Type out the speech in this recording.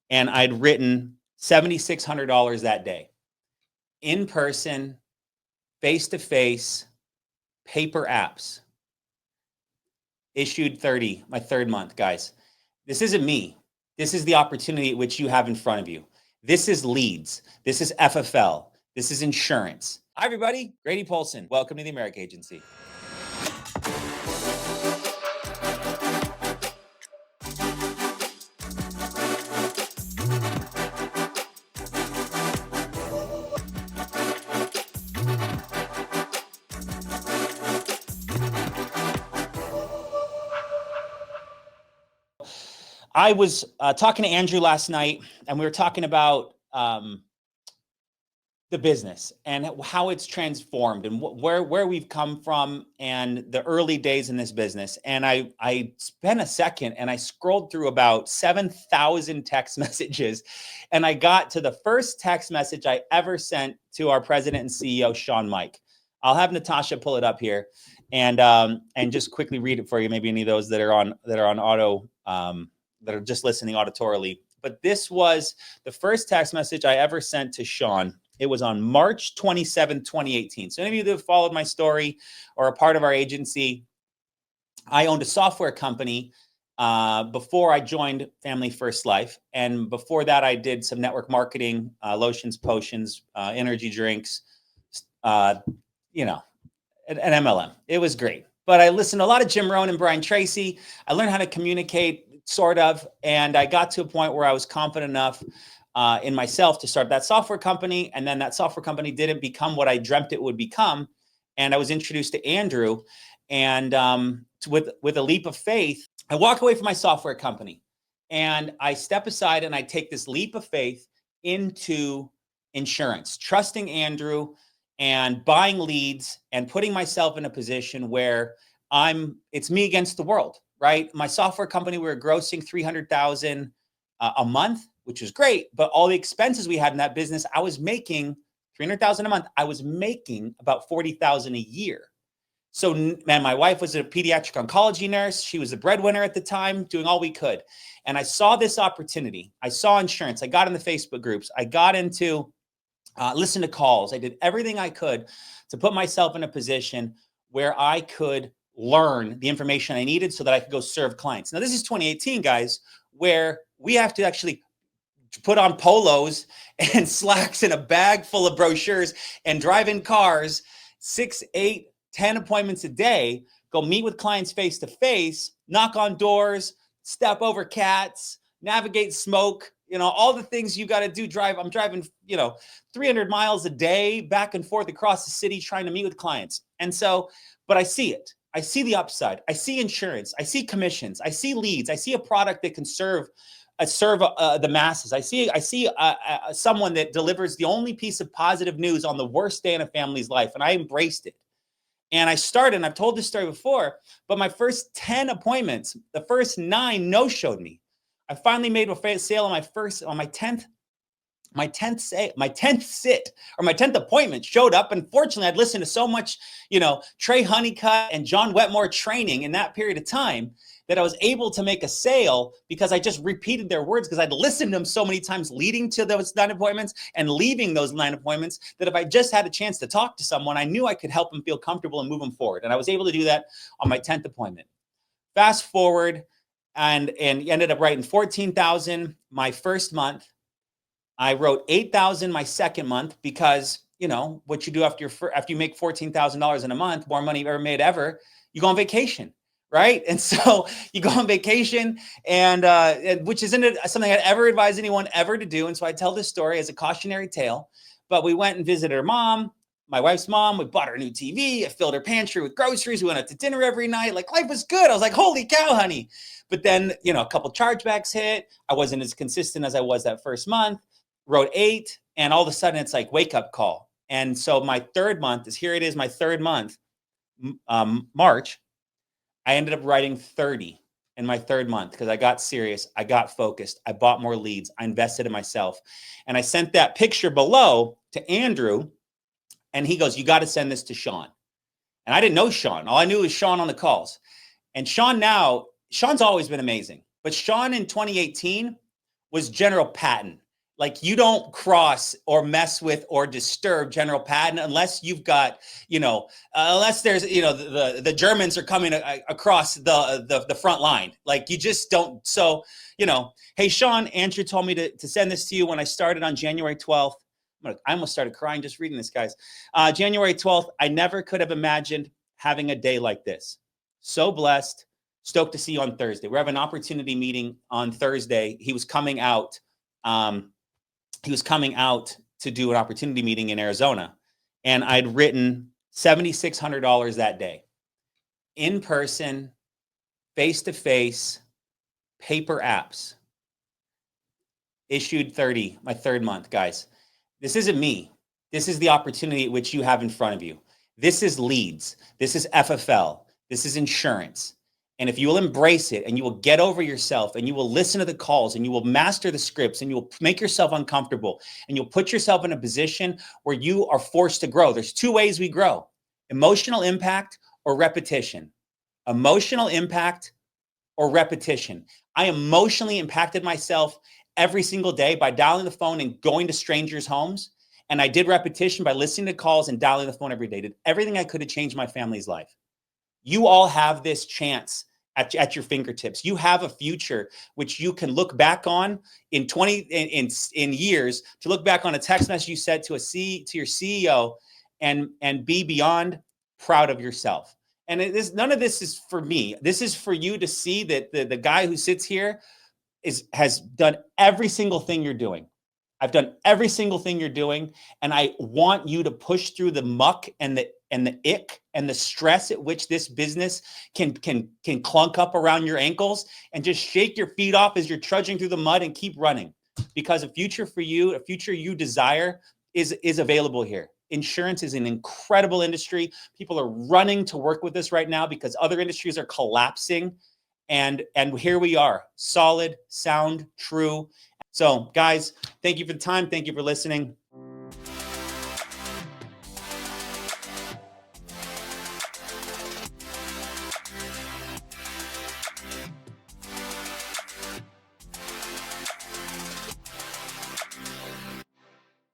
And I'd written $7,600 that day, in person, face to face, paper apps. Issued 30, my third month, guys. This isn't me. This is the opportunity which you have in front of you. This is leads. This is FFL. This is insurance. Hi, everybody. Grady Polson. Welcome to the America Agency. I was talking to Andrew last night, and we were talking about the business and how it's transformed and where we've come from and the early days in this business. And I spent a second and I scrolled through about 7,000 text messages, and I got to the first text message I ever sent to our president and CEO, Sean Mike. I'll have Natasha pull it up here and just quickly read it for you. Maybe any of those that are on auto, that are just listening auditorily. But this was the first text message I ever sent to Sean. It was on March 27, 2018. So any of you that have followed my story or a part of our agency, I owned a software company before I joined Family First Life. And before that, I did some network marketing, lotions, potions, energy drinks, an MLM. It was great. But I listened to a lot of Jim Rohn and Brian Tracy. I learned how to communicate, sort of, and I got to a point where I was confident enough in myself to start that software company. And then that software company didn't become what I dreamt it would become. And I was introduced to Andrew. And with a leap of faith, I walk away from my software company and I step aside and I take this leap of faith into insurance, trusting Andrew and buying leads and putting myself in a position where it's me against the world, right? My software company, we were grossing $300,000 a month, which was great. But all the expenses we had in that business, I was making $300,000 a month. I was making about $40,000 a year. So, man, my wife was a pediatric oncology nurse. She was the breadwinner at the time, doing all we could. And I saw this opportunity. I saw insurance. I got in the Facebook groups. I got into listen to calls. I did everything I could to put myself in a position where I could learn the information I needed so that I could go serve clients. Now, this is 2018, guys, where we have to actually put on polos and slacks and a bag full of brochures and drive in cars, 6, 8, 10 appointments a day, go meet with clients face to face, knock on doors, step over cats, navigate smoke, all the things you got to do. I'm driving, 300 miles a day back and forth across the city trying to meet with clients. And so, but I see it. I see the upside. I see insurance. I see commissions. I see leads. I see a product that can serve the masses. I see someone that delivers the only piece of positive news on the worst day in a family's life. And I embraced it. And I started, and I've told this story before, but my first 10 appointments, the first 9 no-showed me. I finally made a sale on my 10th appointment showed up. Unfortunately, I'd listened to so much, Trey Honeycutt and John Wetmore training in that period of time that I was able to make a sale because I just repeated their words because I'd listened to them so many times leading to those 9 appointments and leaving those 9 appointments that if I just had a chance to talk to someone, I knew I could help them feel comfortable and move them forward. And I was able to do that on my 10th appointment. Fast forward and ended up writing 14,000 my first month. I wrote 8,000 my second month because, what you do after you make $14,000 in a month, more money you've ever made ever, you go on vacation, right? And so you go on vacation and which isn't something I'd ever advise anyone ever to do. And so I tell this story as a cautionary tale, but we went and visited her mom, my wife's mom. We bought her a new TV. I filled her pantry with groceries. We went out to dinner every night. Like, life was good. I was like, holy cow, honey. But then, a couple chargebacks hit. I wasn't as consistent as I was that first month. Wrote 8, and all of a sudden it's like wake up call. And so my third month my third month, March, I ended up writing 30 in my third month because I got serious. I got focused. I bought more leads. I invested in myself. And I sent that picture below to Andrew, and he goes, you got to send this to Sean. And I didn't know Sean. All I knew was Sean on the calls. And Sean's always been amazing. But Sean in 2018 was General Patton. Like, you don't cross or mess with or disturb General Patton unless you've got, unless there's, the Germans are coming across the front line. Like, you just don't. So, hey, Sean, Andrew told me to send this to you when I started on January 12th. I almost started crying just reading this, guys. January 12th, I never could have imagined having a day like this. So blessed. Stoked to see you on Thursday. We're having an opportunity meeting on Thursday. He was coming out. He was coming out to do an opportunity meeting in Arizona. And I'd written $7,600 that day. In person, face-to-face, paper apps. Issued 30, my third month, guys. This isn't me. This is the opportunity which you have in front of you. This is leads. This is FFL. This is insurance. And if you will embrace it and you will get over yourself and you will listen to the calls and you will master the scripts and you will make yourself uncomfortable and you'll put yourself in a position where you are forced to grow. There's two ways we grow: emotional impact or repetition. Emotional impact or repetition. I emotionally impacted myself every single day by dialing the phone and going to strangers' homes. And I did repetition by listening to calls and dialing the phone every day. Did everything I could to change my family's life. You all have this chance at your fingertips. You have a future which you can look back on in years, to look back on a text message you said to your CEO and be beyond proud of yourself. And none of this is for me. This is for you to see that the guy who sits here has done every single thing you're doing. I've done every single thing you're doing, and I want you to push through the muck and the ick and the stress at which this business can clunk up around your ankles, and just shake your feet off as you're trudging through the mud and keep running, because a future for you, a future you desire is available here. Insurance is an incredible industry. People are running to work with us right now because other industries are collapsing. And here we are, solid, sound, true. So guys, thank you for the time. Thank you for listening.